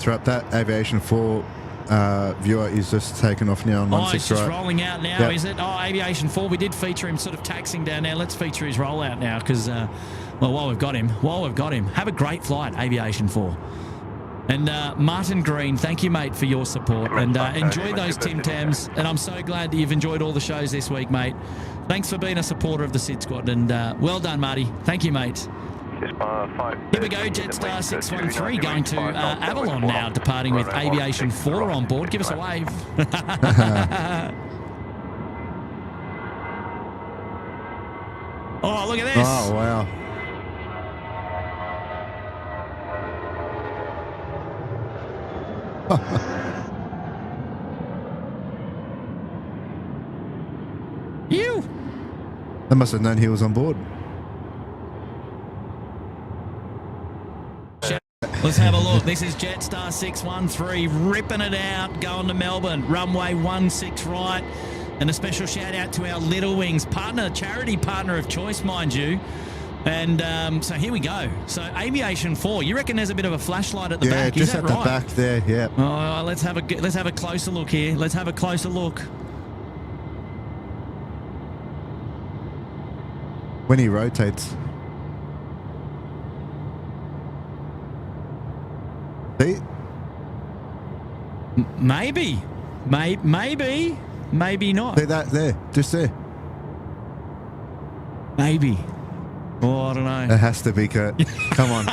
interrupt that. Aviation 4 viewer is just taken off now on 16 right. Oh, it's just rolling out now, is it? Oh, Aviation 4, we did feature him sort of taxing down there. Let's feature his rollout now because, well, while we've got him, have a great flight, Aviation 4. And Martin Green, thank you, mate, for your support. And enjoy those Tim Tams. And I'm so glad that you've enjoyed all the shows this week, mate. Thanks for being a supporter of the Sid Squad. And well done, Marty. Thank you, mate. Here we go, Jetstar 613 going to Avalon now, departing with Aviation 4 on board. Give us a wave. Oh, look at this. Oh, wow. You. They must have known he was on board. Let's have a look. This is Jetstar 613 ripping it out, going to Melbourne. Runway 16 right. And a special shout out to our Little Wings partner, charity partner of choice, mind you. And so here we go. So Aviation 4, you reckon there's a bit of a flashlight at the back? Yeah, just at the back there. Yeah. Oh, let's have a closer look here. Let's have a closer look. When he rotates. See? Maybe not. See that there, just there. Maybe. Oh, I don't know. It has to be, Kurt. Come on.